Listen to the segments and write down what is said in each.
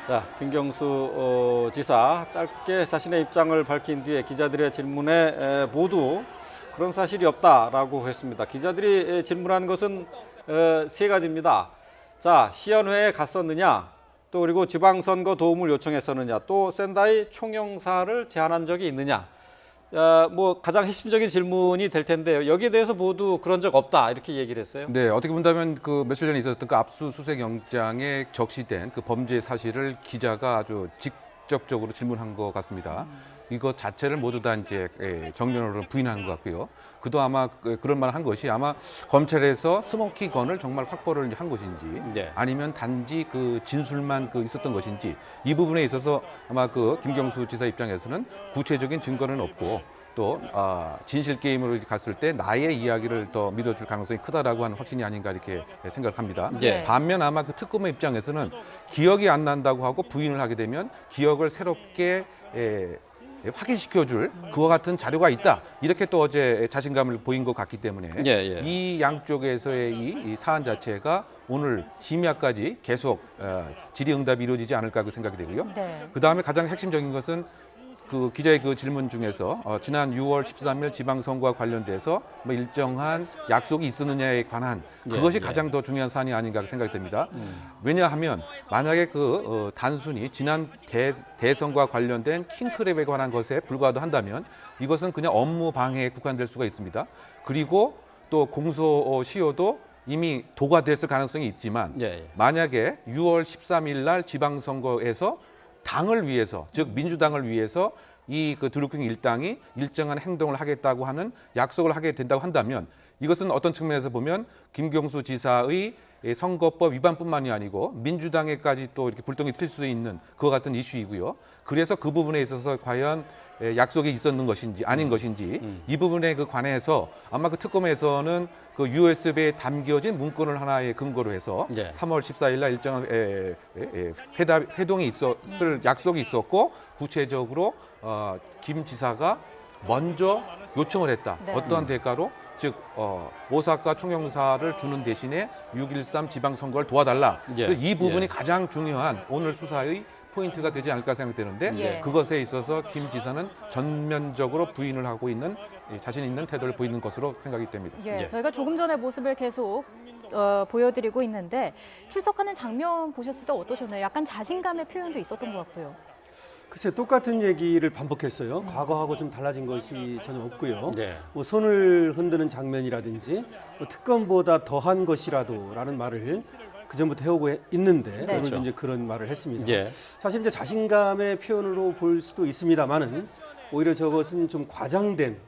자, 김경수 지사 짧게 자신의 입장을 밝힌 뒤에 기자들의 질문에 모두 그런 사실이 없다라고 했습니다. 기자들이 질문한 것은 세 가지입니다. 자, 시연회에 갔었느냐, 또 그리고 지방선거 도움을 요청했었느냐, 또 센다이 총영사를 제안한 적이 있느냐. 뭐 가장 핵심적인 질문이 될 텐데요. 여기에 대해서 모두 그런 적 없다 이렇게 얘기를 했어요. 네, 어떻게 본다면 그 며칠 전에 있었던 그 압수수색 영장에 적시된 그 범죄 사실을 기자가 아주 직접적으로 질문한 것 같습니다. 이것 자체를 모두 다 이제 정면으로 부인하는 것 같고요. 그도 아마 그럴 만한 것이 아마 검찰에서 스모킹건을 정말 확보를 한 것인지 네. 아니면 단지 그 진술만 있었던 것인지 이 부분에 있어서 아마 그 김경수 지사 입장에서는 구체적인 증거는 없고 또 진실 게임으로 갔을 때 나의 이야기를 더 믿어줄 가능성이 크다라고 하는 확신이 아닌가 이렇게 생각합니다. 네. 반면 아마 그 특검의 입장에서는 기억이 안 난다고 하고 부인을 하게 되면 기억을 새롭게 확인시켜줄 그와 같은 자료가 있다. 이렇게 또 어제 자신감을 보인 것 같기 때문에 이 양쪽에서의 이 사안 자체가 오늘 심야까지 계속 질의응답이 이루어지지 않을까 그 생각이 되고요. 네. 그다음에 가장 핵심적인 것은 그 기자의 그 질문 중에서 지난 6월 13일 지방선거와 관련돼서 뭐 일정한 약속이 있었느냐에 관한 그것이 가장 더 중요한 사안이 아닌가 생각이 됩니다. 왜냐하면 만약에 단순히 지난 대선과 관련된 킹크랩에 관한 것에 불과도 한다면 이것은 그냥 업무 방해에 국한될 수가 있습니다. 그리고 또 공소시효도 이미 도과됐을 가능성이 있지만 만약에 6월 13일 날 지방선거에서 당을 위해서, 즉 민주당을 위해서 이 드루킹 일당이 일정한 행동을 하겠다고 하는 약속을 하게 된다고 한다면 이것은 어떤 측면에서 보면 김경수 지사의 선거법 위반뿐만이 아니고 민주당에까지 또 이렇게 불똥이 튈 수 있는 그와 같은 이슈이고요. 그래서 그 부분에 있어서 과연 약속이 있었는 것인지 아닌 것인지 이 부분에 관해서 아마 그 특검에서는 그 USB에 담겨진 문건을 하나의 근거로 해서 3월 14일 날 일정한 회동이 있었을 약속이 있었고 구체적으로 김 지사가 먼저 요청을 했다. 네. 어떠한 대가로? 즉 오사카 총영사를 주는 대신에 6.13 지방선거를 도와달라. 이 부분이 가장 중요한 오늘 수사의 포인트가 되지 않을까 생각되는데 그것에 있어서 김 지사는 전면적으로 부인을 하고 있는 자신 있는 태도를 보이는 것으로 생각이 됩니다. 저희가 조금 전에 모습을 계속 보여드리고 있는데 출석하는 장면 보셨을 때 어떠셨나요? 약간 자신감의 표현도 있었던 것 같고요. 글쎄 똑같은 얘기를 반복했어요. 과거하고 좀 달라진 것이 전혀 없고요. 네. 뭐 손을 흔드는 장면이라든지 뭐 특검보다 더한 것이라도라는 말을 그 전부터 해오고 있는데 오늘도 이제 그런 말을 했습니다. 사실 이제 자신감의 표현으로 볼 수도 있습니다만은 오히려 저것은 좀 과장된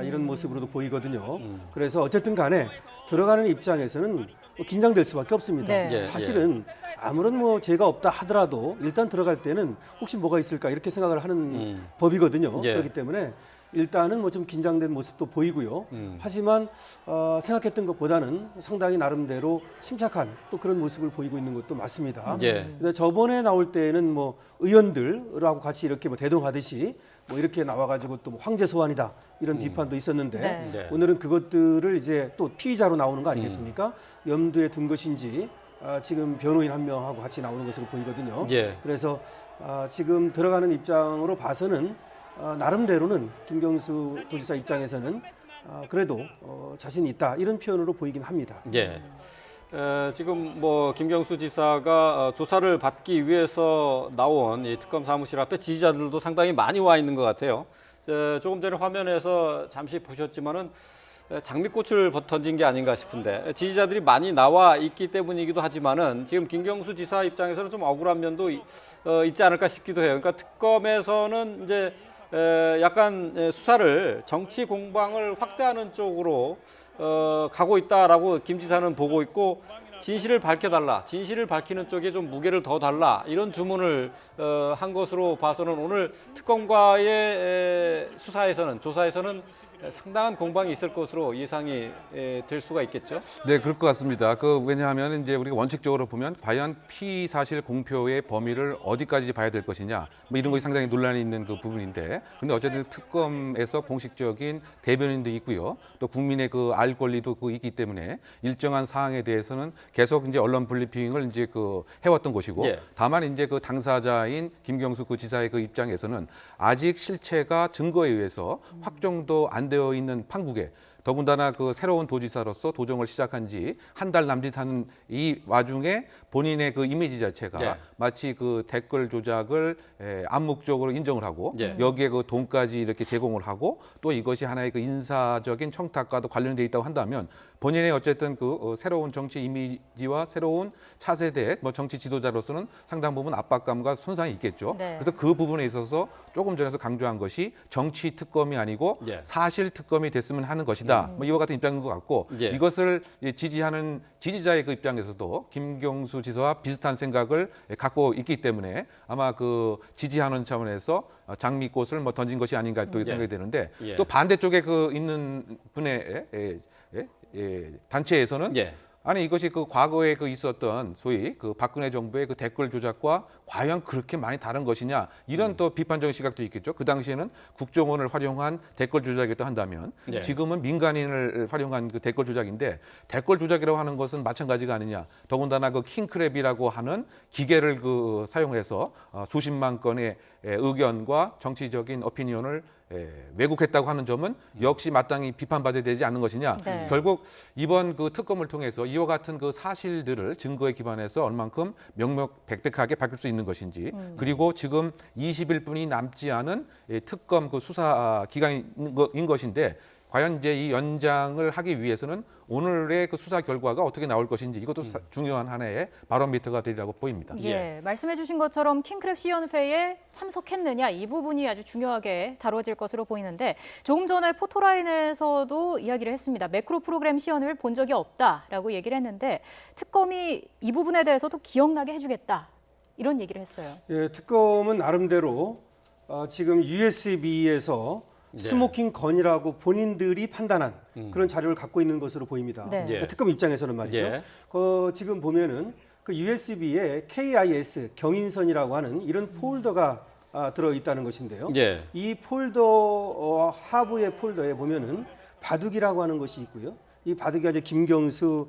이런 모습으로도 보이거든요. 그래서 어쨌든 간에 들어가는 입장에서는 긴장될 수밖에 없습니다. 사실은 아무런 뭐 죄가 없다 하더라도 일단 들어갈 때는 혹시 뭐가 있을까 이렇게 생각을 하는 법이거든요. 그렇기 때문에 일단은 뭐 좀 긴장된 모습도 보이고요. 하지만 생각했던 것보다는 상당히 나름대로 침착한 또 그런 모습을 보이고 있는 것도 맞습니다. 근데 저번에 나올 때는 뭐 의원들하고 같이 이렇게 뭐 대동하듯이 뭐 이렇게 나와가지고 또 황제 소환이다 이런 비판도 있었는데 오늘은 그것들을 이제 또 피의자로 나오는 거 아니겠습니까? 염두에 둔 것인지 지금 변호인 한 명하고 같이 나오는 것으로 보이거든요. 그래서 지금 들어가는 입장으로 봐서는 나름대로는 김경수 도지사 입장에서는 그래도 자신이 있다 이런 표현으로 보이긴 합니다. 지금 뭐 김경수 지사가 조사를 받기 위해서 나온 이 특검 사무실 앞에 지지자들도 상당히 많이 와 있는 것 같아요. 조금 전에 화면에서 잠시 보셨지만은 장미꽃을 던진 게 아닌가 싶은데 지지자들이 많이 나와 있기 때문이기도 하지만은 지금 김경수 지사 입장에서는 좀 억울한 면도 있지 않을까 싶기도 해요. 그러니까 특검에서는 이제 약간 수사를 정치 공방을 확대하는 쪽으로 가고 있다라고 김 지사는 보고 있고 진실을 밝혀달라, 진실을 밝히는 쪽에 좀 무게를 더 달라 이런 주문을 한 것으로 봐서는 오늘 특검과의 수사에서는 조사에서는 상당한 공방이 있을 것으로 예상이 될 수가 있겠죠. 네, 그럴 것 같습니다. 왜냐하면 이제 우리가 원칙적으로 보면 과연 피사실 공표의 범위를 어디까지 봐야 될 것이냐, 뭐 이런 것이 상당히 논란이 있는 그 부분인데, 근데 어쨌든 특검에서 공식적인 대변인도 있고요, 또 국민의 그 알 권리도 있기 때문에 일정한 사항에 대해서는 계속 이제 언론 브리핑을 이제 해왔던 것이고, 예. 다만 이제 그 당사자인 김경수 그 지사의 그 입장에서는 아직 실체가 증거에 의해서 확정도 안 되어 있는 판국에, 더군다나 그 새로운 도지사로서 도정을 시작한 지 한 달 남짓하는 이 와중에 본인의 그 이미지 자체가 예. 마치 그 댓글 조작을 암묵적으로 인정을 하고 예. 여기에 그 돈까지 이렇게 제공을 하고 또 이것이 하나의 그 인사적인 청탁과도 관련돼 있다고 한다면 본인의 어쨌든 그 새로운 정치 이미지와 새로운 차세대 뭐 정치 지도자로서는 상당 부분 압박감과 손상이 있겠죠. 네. 그래서 그 부분에 있어서 조금 전에서 강조한 것이 정치 특검이 아니고 예. 사실 특검이 됐으면 하는 것이다. 뭐 이와 같은 입장인 것 같고 예. 이것을 지지하는 지지자의 그 입장에서도 김경수 지사와 비슷한 생각을 갖고 있기 때문에 아마 그 지지하는 차원에서 장미꽃을 뭐 던진 것이 아닌가 또 생각이 되는데 예. 또 반대쪽에 그 있는 분의 단체에서는 예. 아니 이것이 그 과거에 그 있었던 소위 그 박근혜 정부의 그 댓글 조작과 과연 그렇게 많이 다른 것이냐 이런 또 비판적인 시각도 있겠죠. 그 당시에는 국정원을 활용한 댓글 조작이었다 한다면 예. 지금은 민간인을 활용한 그 댓글 조작인데 댓글 조작이라고 하는 것은 마찬가지가 아니냐. 더군다나 그 킹크랩이라고 하는 기계를 그 사용해서 수십만 건의 의견과 정치적인 오피니언을 왜곡했다고 하는 점은 역시 마땅히 비판받아야 되지 않는 것이냐. 네. 결국 이번 그 특검을 통해서 이와 같은 그 사실들을 증거에 기반해서 얼만큼 명명백백하게 밝힐 수 있는 것인지 그리고 지금 20일뿐이 남지 않은 특검 그 수사 기간인 것인데 과연 이제 이 연장을 하기 위해서는 오늘의 그 수사 결과가 어떻게 나올 것인지 이것도 중요한 하나의 바로미터가 되리라고 보입니다. 예, 말씀해 주신 것처럼 킹크랩 시연회에 참석했느냐 이 부분이 아주 중요하게 다뤄질 것으로 보이는데 조금 전에 포토라인에서도 이야기를 했습니다. 매크로 프로그램 시연을 본 적이 없다라고 얘기를 했는데 특검이 이 부분에 대해서도 기억나게 해주겠다 이런 얘기를 했어요. 예, 특검은 나름대로 지금 USB에서 스모킹 건이라고 본인들이 판단한 그런 자료를 갖고 있는 것으로 보입니다. 네. 그러니까 특검 입장에서는 말이죠. 예. 지금 보면은 그 USB에 KIS 경인선이라고 하는 이런 폴더가 들어 있다는 것인데요. 예. 이 폴더 하부의 폴더에 보면은 바둑이라고 하는 것이 있고요. 이 바둑이 이제 김경수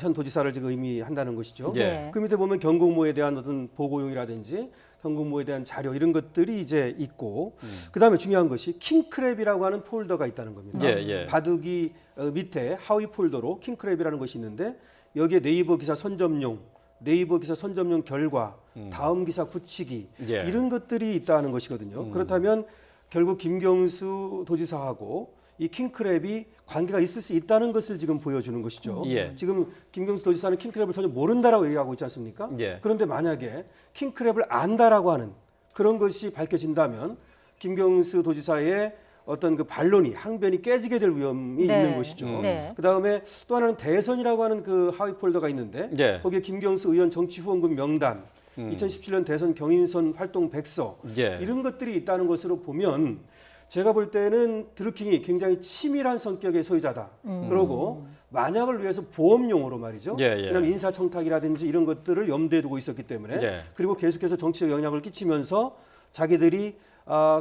현 도지사를 지금 의미한다는 것이죠. 예. 그 밑에 보면 경공모에 대한 어떤 보고용이라든지 경공모에 대한 자료 이런 것들이 이제 있고 그다음에 중요한 것이 킹크랩이라고 하는 폴더가 있다는 겁니다. 예, 예. 바둑이 밑에 하위 폴더로 킹크랩이라는 것이 있는데 여기에 네이버 기사 선점용, 네이버 기사 선점용 결과, 다음 기사 굳히기 예. 이런 것들이 있다는 것이거든요. 그렇다면 결국 김경수 도지사하고 이 킹크랩이 관계가 있을 수 있다는 것을 지금 보여주는 것이죠. 예. 지금 김경수 도지사는 킹크랩을 전혀 모른다라고 얘기하고 있지 않습니까? 예. 그런데 만약에 킹크랩을 안다라고 하는 그런 것이 밝혀진다면 김경수 도지사의 어떤 그 반론이 항변이 깨지게 될 위험이 네. 있는 것이죠. 네. 그다음에 또 하나는 대선이라고 하는 그 하위 폴더가 있는데 예. 거기에 김경수 의원 정치 후원금 명단, 2017년 대선 경인선 활동 백서 예. 이런 것들이 있다는 것으로 보면 제가 볼 때는 드루킹이 굉장히 치밀한 성격의 소유자다. 그러고 만약을 위해서 보험용으로 말이죠. 예, 예. 왜냐하면 인사청탁이라든지 이런 것들을 염두에 두고 있었기 때문에 예. 그리고 계속해서 정치적 영향을 끼치면서 자기들이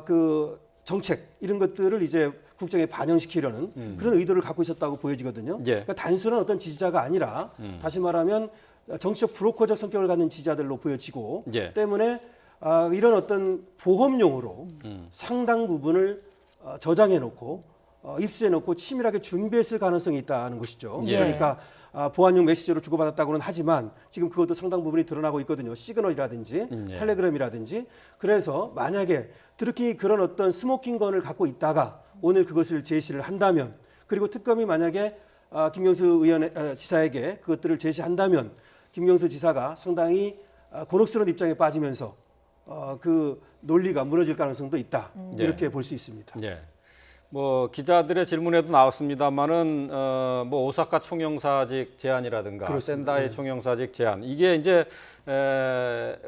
그 정책 이런 것들을 이제 국정에 반영시키려는 그런 의도를 갖고 있었다고 보여지거든요. 예. 그러니까 단순한 어떤 지지자가 아니라 다시 말하면 정치적 브로커적 성격을 갖는 지지자들로 보여지고 예. 때문에 이런 어떤 보험용으로 상당 부분을 저장해 놓고 입수해 놓고 치밀하게 준비했을 가능성이 있다는 것이죠. 예. 그러니까 보안용 메시지로 주고받았다고는 하지만 지금 그것도 상당 부분이 드러나고 있거든요. 시그널이라든지 예. 텔레그램이라든지. 그래서 만약에 드루킹이 그런 어떤 스모킹건을 갖고 있다가 오늘 그것을 제시를 한다면 그리고 특검이 만약에 김경수 의원 지사에게 그것들을 제시한다면 김경수 지사가 상당히 곤혹스러운 입장에 빠지면서 그 논리가 무너질 가능성도 있다. 예. 이렇게 볼 수 있습니다. 예. 뭐 기자들의 질문에도 나왔습니다만은 뭐 오사카 총영사직 제안이라든가 그렇습니다. 센다이 예. 총영사직 제안 이게 이제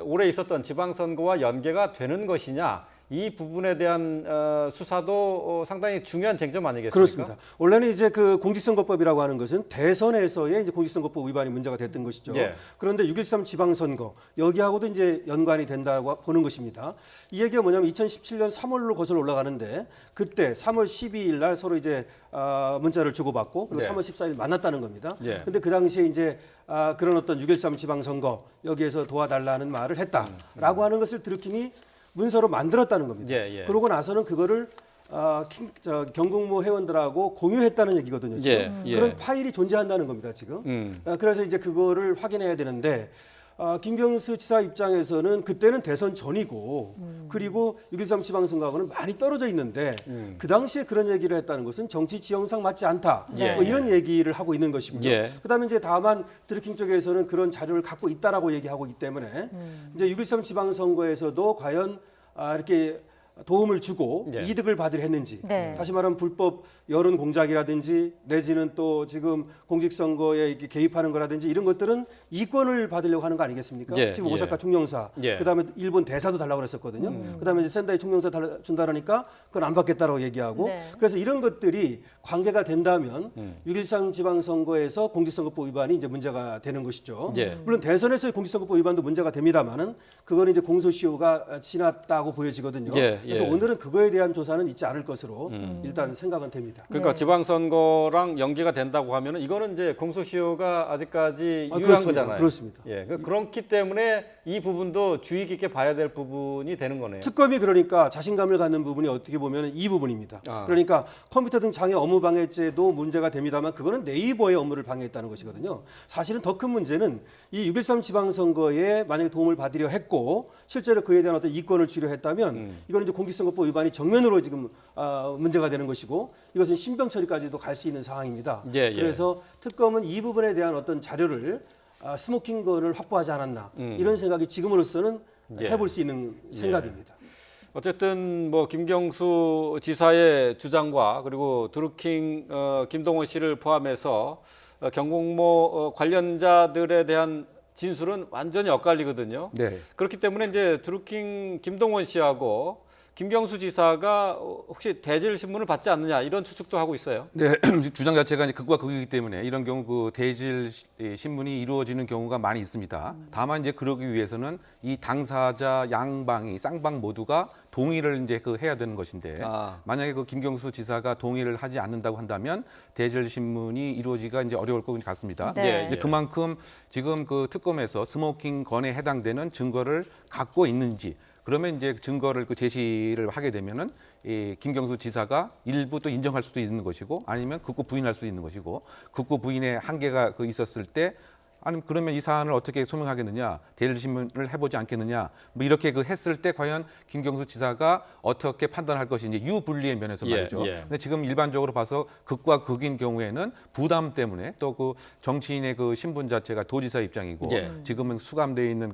올해 있었던 지방선거와 연계가 되는 것이냐 이 부분에 대한 수사도 상당히 중요한 쟁점 아니겠습니까? 그렇습니다. 원래는 이제 그 공직선거법이라고 하는 것은 대선에서의 이제 공직선거법 위반이 문제가 됐던 것이죠. 예. 그런데 6.13 지방선거 여기하고도 이제 연관이 된다고 보는 것입니다. 이 얘기가 뭐냐면 2017년 3월로 거슬러 올라가는데 그때 3월 12일 날 서로 이제 문자를 주고받고 그리고 네. 3월 14일 만났다는 겁니다. 예. 근데 그 당시에 이제 그런 어떤 6.13 지방선거 여기에서 도와달라는 말을 했다라고 하는 것을 드루킹이 문서로 만들었다는 겁니다. 예, 예. 그러고 나서는 그거를 경공모 회원들하고 공유했다는 얘기거든요. 지금. 예, 예. 그런 파일이 존재한다는 겁니다. 지금. 그래서 이제 그거를 확인해야 되는데 김경수 지사 입장에서는 그때는 대선 전이고 그리고 6.13 지방선거하고는 많이 떨어져 있는데 그 당시에 그런 얘기를 했다는 것은 정치 지형상 맞지 않다. 예. 뭐 이런 얘기를 하고 있는 것이고요. 예. 그다음에 이제 다만 드루킹 쪽에서는 그런 자료를 갖고 있다라고 얘기하고 있기 때문에 이제 6.13 지방선거에서도 과연 이렇게 도움을 주고 예. 이득을 받으려 했는지 네. 다시 말하면 불법 여론 공작이라든지 내지는 또 지금 공직선거에 이렇게 개입하는 거라든지 이런 것들은 이권을 받으려고 하는 거 아니겠습니까? 예, 지금 예. 오사카 총영사 예. 그다음에 일본 대사도 달라고 그랬었거든요. 그다음에 이제 센다이 총영사 준다라니까 그건 안 받겠다라고 얘기하고 네. 그래서 이런 것들이 관계가 된다면 6.13 지방선거에서 공직선거법 위반이 이제 문제가 되는 것이죠. 예. 물론 대선에서의 공직선거법 위반도 문제가 됩니다만은 그거는 이제 공소시효가 지났다고 보여지거든요. 예, 그래서 예. 오늘은 그거에 대한 조사는 있지 않을 것으로 일단 생각은 됩니다. 그러니까 네. 지방선거랑 연계가 된다고 하면은 이거는 이제 공소시효가 아직까지 유효한 그렇습니다. 거잖아요. 그렇습니다. 예, 그렇기 때문에 이 부분도 주의 깊게 봐야 될 부분이 되는 거네요. 특검이 그러니까 자신감을 갖는 부분이 어떻게 보면 이 부분입니다. 아. 그러니까 컴퓨터 등 장애 업무 방해죄도 문제가 됩니다만 그거는 네이버의 업무를 방해했다는 것이거든요. 사실은 더 큰 문제는 이 6.13 지방선거에 만약에 도움을 받으려 했고 실제로 그에 대한 어떤 이권을 주려 했다면 이거는 이제 공직선거법 위반이 정면으로 지금 문제가 되는 것이고 이것은 신병 처리까지도 갈 수 있는 상황입니다. 예, 예. 그래서 특검은 이 부분에 대한 어떤 자료를 스모킹건을 확보하지 않았나 이런 생각이 지금으로서는 예. 해볼 수 있는 생각입니다. 어쨌든 뭐 김경수 지사의 주장과 그리고 드루킹 김동원 씨를 포함해서 경공모 관련자들에 대한 진술은 완전히 엇갈리거든요. 네. 그렇기 때문에 이제 드루킹 김동원 씨하고 김경수 지사가 혹시 대질 신문을 받지 않느냐 이런 추측도 하고 있어요. 네, 주장 자체가 이제 극과 극이기 때문에 이런 경우 그 대질 신문이 이루어지는 경우가 많이 있습니다. 다만 이제 그러기 위해서는 이 당사자 양방이 쌍방 모두가 동의를 이제 해야 되는 것인데 만약에 그 김경수 지사가 동의를 하지 않는다고 한다면 대질 신문이 이루어지기가 이제 어려울 것 같습니다. 네. 이제 그만큼 지금 그 특검에서 스모킹 건에 해당되는 증거를 갖고 있는지 그러면 이제 증거를 제시를 하게 되면은 이 김경수 지사가 일부 또 인정할 수도 있는 것이고 아니면 극구 부인할 수 있는 것이고 극구 부인의 한계가 있었을 때 아니면 그러면 이 사안을 어떻게 소명하겠느냐 대질 신문을 해보지 않겠느냐 뭐 이렇게 했을 때 과연 김경수 지사가 어떻게 판단할 것인지 유불리의 면에서 말이죠. 예. 근데 지금 일반적으로 봐서 극과 극인 경우에는 부담 때문에 또 그 정치인의 그 신분 자체가 도지사 입장이고 예. 지금은 수감되어 있는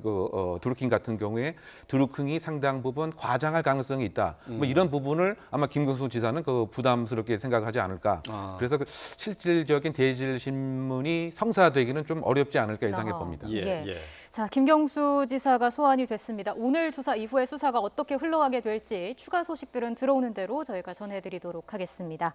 드루킹 같은 경우에 드루킹이 상당 부분 과장할 가능성이 있다. 뭐 이런 부분을 아마 김경수 지사는 부담스럽게 생각하지 않을까. 그래서 실질적인 대질 신문이 성사되기는 좀 어렵지 않을까 예상해 봅니다. 예, 예. 자, 김경수 지사가 소환이 됐습니다. 오늘 조사 이후에 수사가 어떻게 흘러가게 될지 추가 소식들은 들어오는 대로 저희가 전해드리도록 하겠습니다.